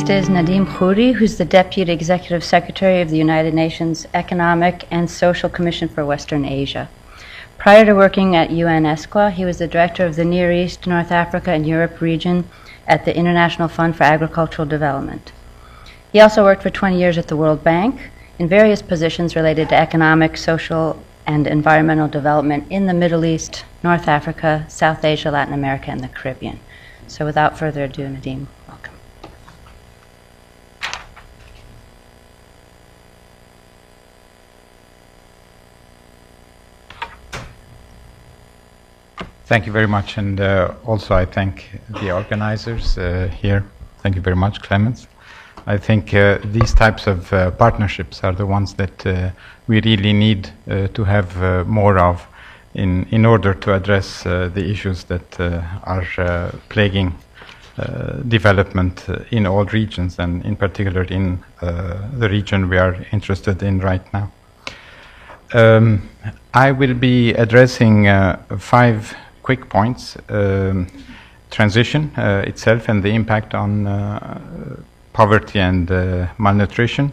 next is Nadim Khouri, who's the Deputy Executive Secretary of the United Nations Economic and Social Commission for Western Asia. Prior to working at UN-ESQA, he was the Director of the Near East, North Africa, and Europe region at the International Fund for Agricultural Development. He also worked for 20 years at the World Bank in various positions related to economic, social, and environmental development in the Middle East, North Africa, South Asia, Latin America, and the Caribbean. So without further ado, Nadim, welcome. Thank you very much, and also I thank the organizers here. Thank you very much, Clemens. I think these types of partnerships are the ones that we really need to have more of in order to address the issues that are plaguing development in all regions, and in particular in the region we are interested in right now. I will be addressing 5 quick points: transition itself and the impact on poverty and malnutrition,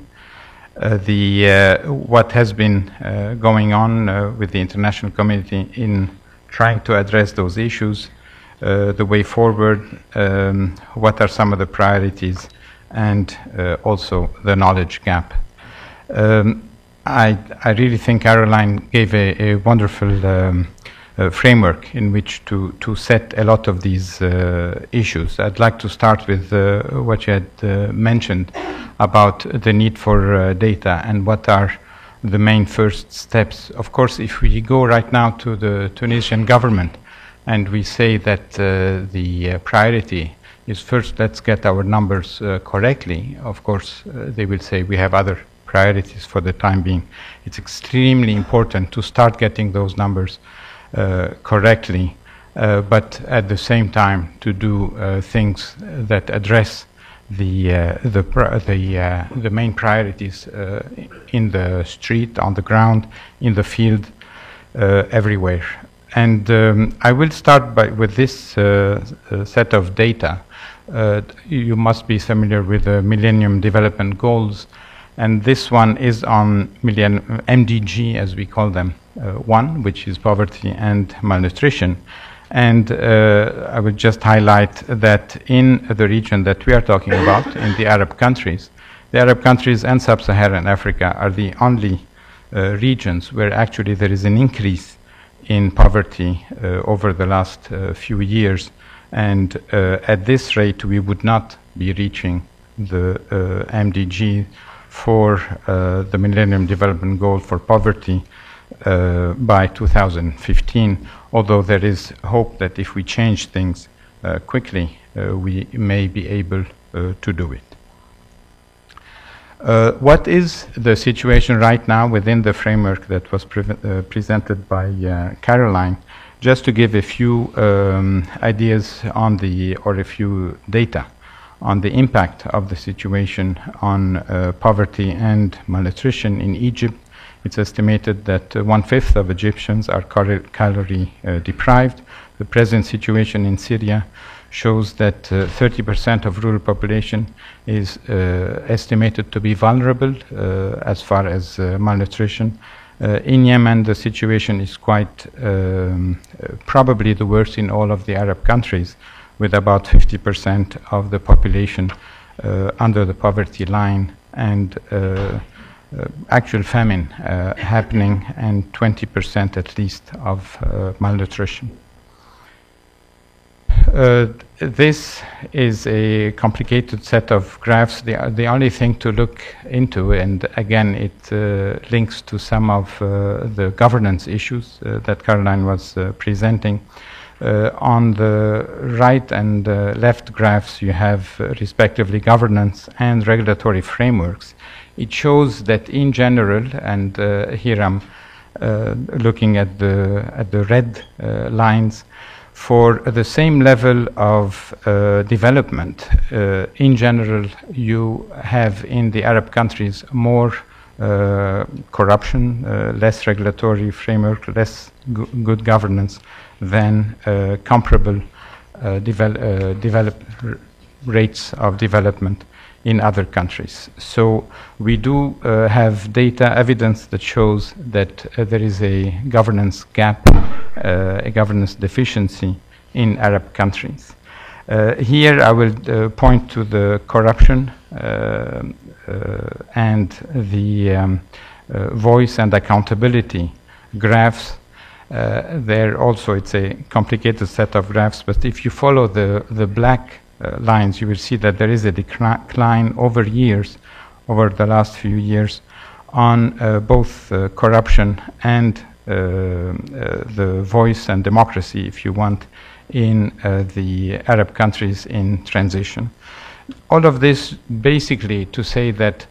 what has been going on with the international community in trying to address those issues, the way forward, what are some of the priorities, and also the knowledge gap. I really think Caroline gave a wonderful framework in which to set a lot of these issues. I'd like to start with what you had mentioned about the need for data and what are the main first steps. Of course, if we go right now to the Tunisian government and we say that the priority is first, let's get our numbers correctly, of course, they will say we have other priorities for the time being. It's extremely important to start getting those numbers correctly, but at the same time to do things that address the main priorities in the street, on the ground, in the field, everywhere. And I will start with this set of data. You must be familiar with the Millennium Development Goals, and this one is on MDG, as we call them, 1, which is poverty and malnutrition. And I will just highlight that in the region that we are talking about, in the Arab countries and Sub-Saharan Africa are the only regions where actually there is an increase in poverty over the last few years. And at this rate, we would not be reaching the MDG for the Millennium Development Goal for poverty by 2015, although there is hope that if we change things quickly, we may be able to do it. What is the situation right now within the framework that was presented by Caroline? Just to give a few ideas on or a few data on the impact of the situation on poverty and malnutrition in Egypt. It's estimated that 1/5 of Egyptians are calorie deprived. The present situation in Syria shows that 30% of rural population is estimated to be vulnerable as far as malnutrition. In Yemen, the situation is quite probably the worst in all of the Arab countries, with about 50% of the population under the poverty line, and actual famine happening, and 20% at least of malnutrition. This is a complicated set of graphs. The only thing to look into, and again it links to some of the governance issues that Caroline was presenting. On the right and left graphs you have respectively governance and regulatory frameworks. It shows that in general, and here I'm looking at the red lines, for the same level of development, in general you have in the Arab countries more corruption, less regulatory framework, less good governance than comparable rates of development in other countries. So we do have data evidence that shows that there is a governance gap, a governance deficiency in Arab countries. Here I will point to the corruption and the voice and accountability graphs. There also it's a complicated set of graphs, but if you follow the black lines, you will see that there is a decline over years, over the last few years, on both corruption and the voice and democracy, if you want, in the Arab countries in transition. All of this basically to say that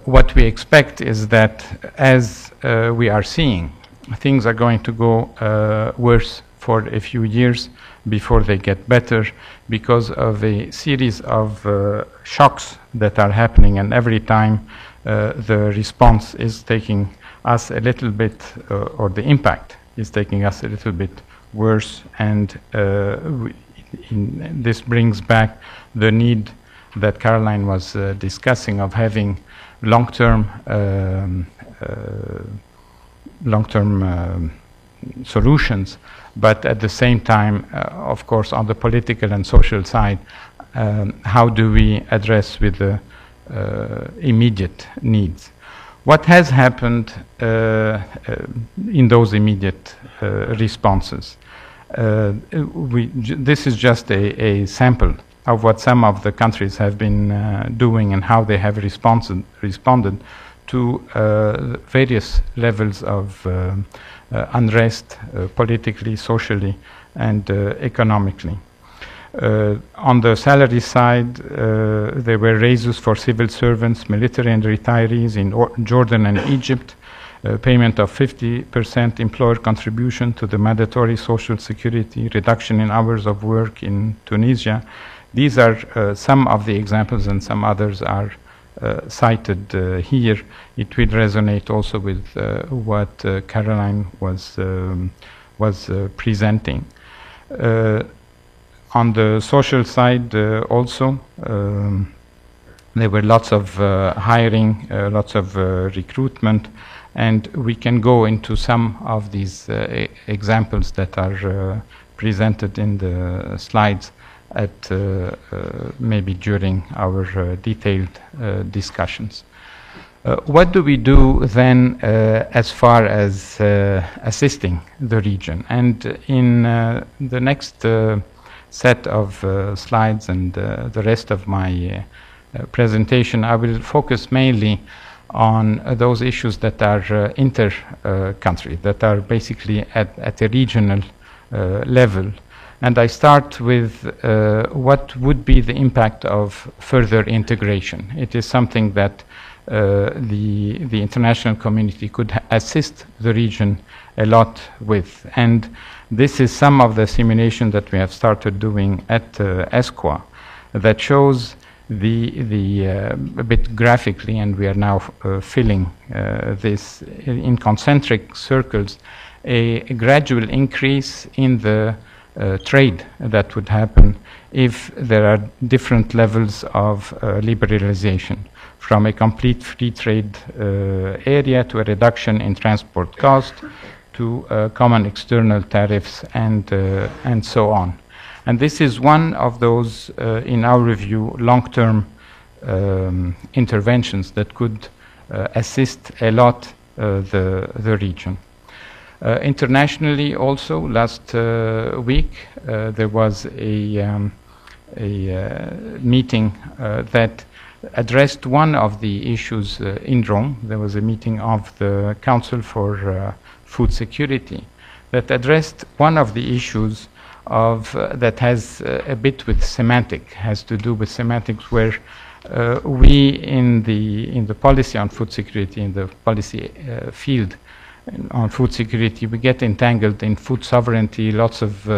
what we expect is that as we are seeing, things are going to go worse for a few years before they get better because of a series of shocks that are happening, and every time the response is taking us a little bit, or the impact is taking us a little bit worse, and this brings back the need that Caroline was discussing of having long-term solutions, but at the same time, of course, on the political and social side, how do we address with the immediate needs? What has happened in those immediate responses? This is just a sample of what some of the countries have been doing and how they have responded to various levels of unrest, politically, socially, and economically. On the salary side, there were raises for civil servants, military and retirees in Jordan and Egypt, payment of 50% employer contribution to the mandatory social security, reduction in hours of work in Tunisia. These are some of the examples, and some others are cited here. It will resonate also with what Caroline was presenting. On the social side also, there were lots of hiring, lots of recruitment, and we can go into some of these examples that are presented in the slides at maybe during our detailed discussions. What do we do then as far as assisting the region? And in the next set of slides and the rest of my presentation, I will focus mainly on those issues that are inter-country, that are basically at a regional level. And I start with what would be the impact of further integration. It is something that the international community could assist the region a lot with. And this is some of the simulation that we have started doing at ESCWA that shows a bit graphically, and we are now filling this in concentric circles, a gradual increase in the trade that would happen if there are different levels of liberalization, from a complete free trade area to a reduction in transport cost to common external tariffs and so on. And this is one of those, in our review, long-term interventions that could assist a lot the region. Internationally also, last week there was a meeting that addressed one of the issues in Rome. There was a meeting of the Council for Food Security that addressed one of the issues of that has a bit with has to do with semantics, where we in the policy on food security, in the policy field on food security, we get entangled in food sovereignty, lots of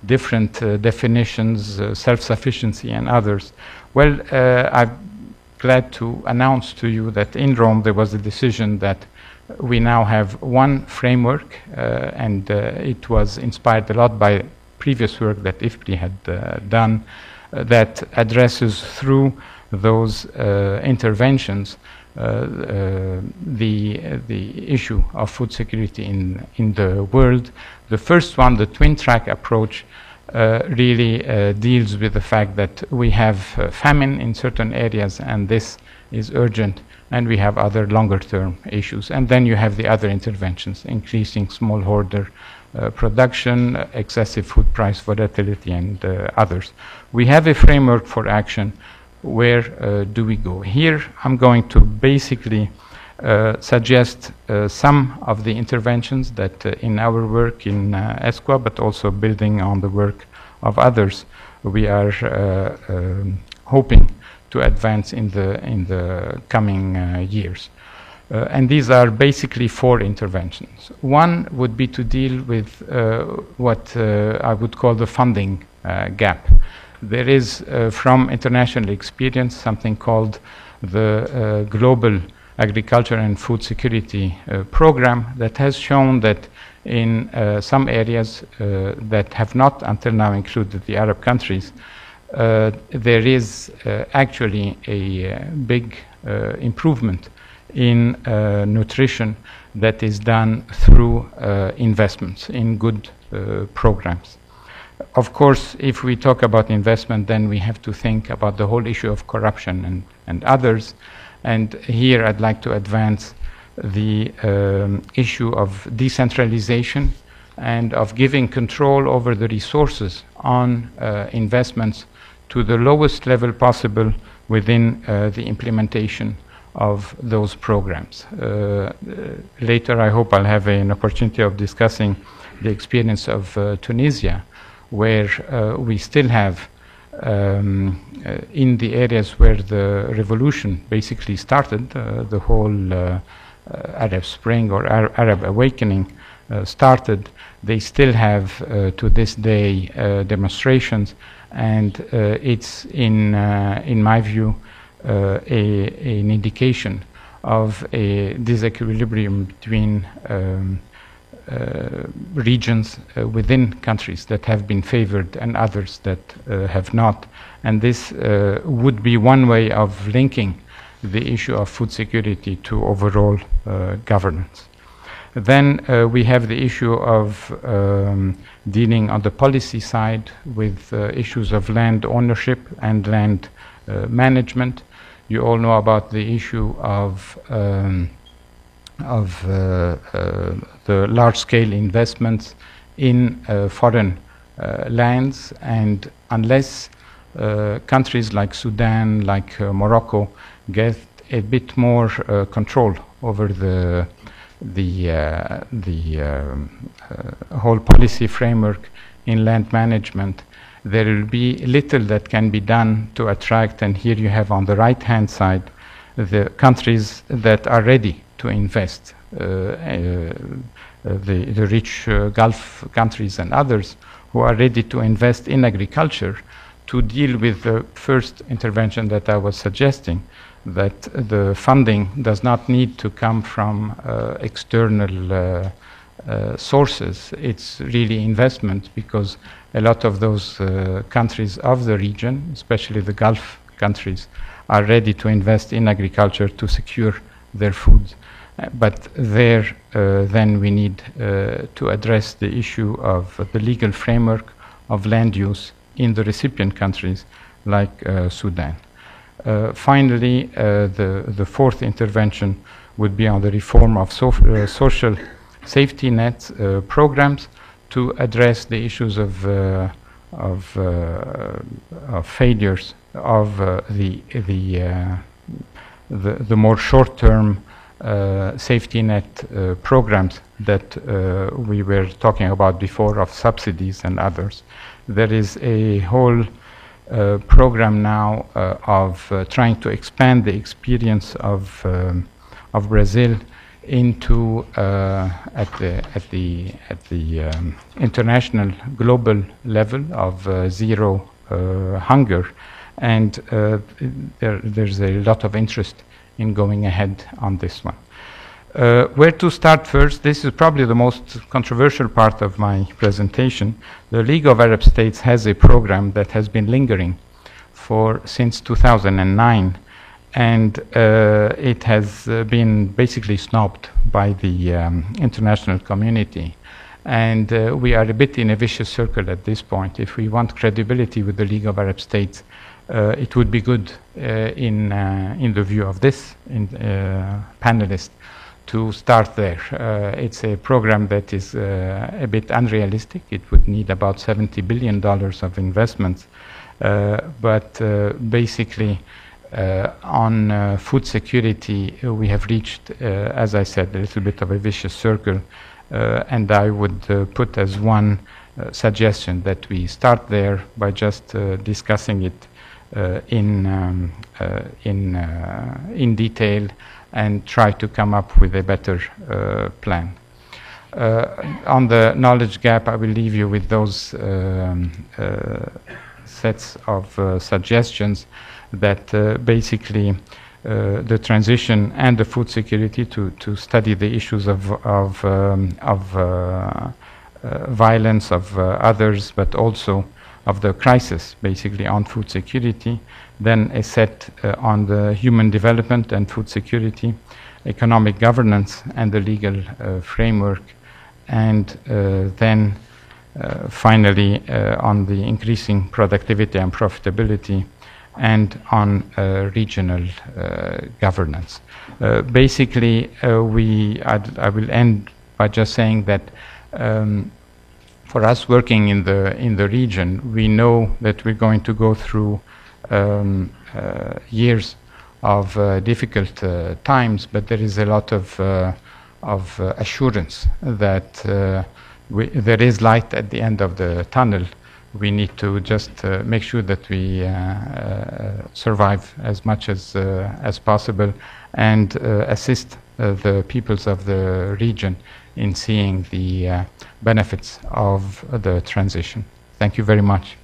different definitions, self-sufficiency and others. Well, I'm glad to announce to you that in Rome there was a decision that we now have one framework, and it was inspired a lot by previous work that IFPRI had done, that addresses through those interventions, the issue of food security in the world. The first one, the twin track approach, really deals with the fact that we have famine in certain areas, and this is urgent, and we have other longer term issues. And then you have the other interventions, increasing smallholder production, excessive food price volatility, and others. We have a framework for action. Where do we go? Here I'm going to basically suggest some of the interventions that in our work in ESCWA, but also building on the work of others, we are hoping to advance in the coming years. And these are basically 4 interventions. One would be to deal with what I would call the funding gap. There is, from international experience, something called the Global Agriculture and Food Security Program that has shown that in some areas that have not until now included the Arab countries, there is actually a big improvement in nutrition that is done through investments in good programs. Of course, if we talk about investment, then we have to think about the whole issue of corruption and others. And here I'd like to advance the issue of decentralization and of giving control over the resources on investments to the lowest level possible within the implementation of those programs. Later, I hope I'll have an opportunity of discussing the experience of Tunisia, where we still have in the areas where the revolution basically started, the whole Arab Spring or Arab Awakening started, they still have to this day demonstrations, and it's in my view an indication of a disequilibrium between regions within countries that have been favored and others that have not. And this would be one way of linking the issue of food security to overall governance. Then we have the issue of dealing on the policy side with issues of land ownership and land management. You all know about the issue of the large-scale investments in foreign lands, and unless countries like Sudan, like Morocco, get a bit more control over the whole policy framework in land management, there will be little that can be done to attract. And here you have on the right-hand side the countries that are ready to invest, the rich Gulf countries and others who are ready to invest in agriculture to deal with the first intervention that I was suggesting, that the funding does not need to come from external sources. It's really investment, because a lot of those countries of the region, especially the Gulf countries, are ready to invest in agriculture to secure their food. But there, then we need to address the issue of the legal framework of land use in the recipient countries like Sudan. Finally, the fourth intervention would be on the reform of social safety net programs to address the issues of failures of the more short-term safety net programs that we were talking about before, of subsidies and others. There is a whole program now of trying to expand the experience of Brazil into at the international global level of zero hunger, and there's a lot of interest in going ahead on this one. Where to start first? This is probably the most controversial part of my presentation. The League of Arab States has a program that has been lingering since 2009, and it has been basically snubbed by the international community. And we are a bit in a vicious circle at this point. If we want credibility with the League of Arab States, it would be good in the view of this panelist to start there. It's a program that is a bit unrealistic. It would need about $70 billion of investments. But basically, on food security, we have reached, as I said, a little bit of a vicious circle. And I would put as one suggestion that we start there by just discussing it in detail and try to come up with a better plan. On the knowledge gap, I will leave you with those sets of suggestions that basically the transition and the food security to study the issues of violence of others, but also of the crisis, basically on food security. Then a set on the human development and food security, economic governance and the legal framework, and then finally on the increasing productivity and profitability, and on regional governance. Basically, I will end by just saying that for us working in the region, we know that we're going to go through years of difficult times, but there is a lot of assurance that there is light at the end of the tunnel. We need to just make sure that we survive as much as possible and assist the peoples of the region in seeing the benefits of the transition. Thank you very much.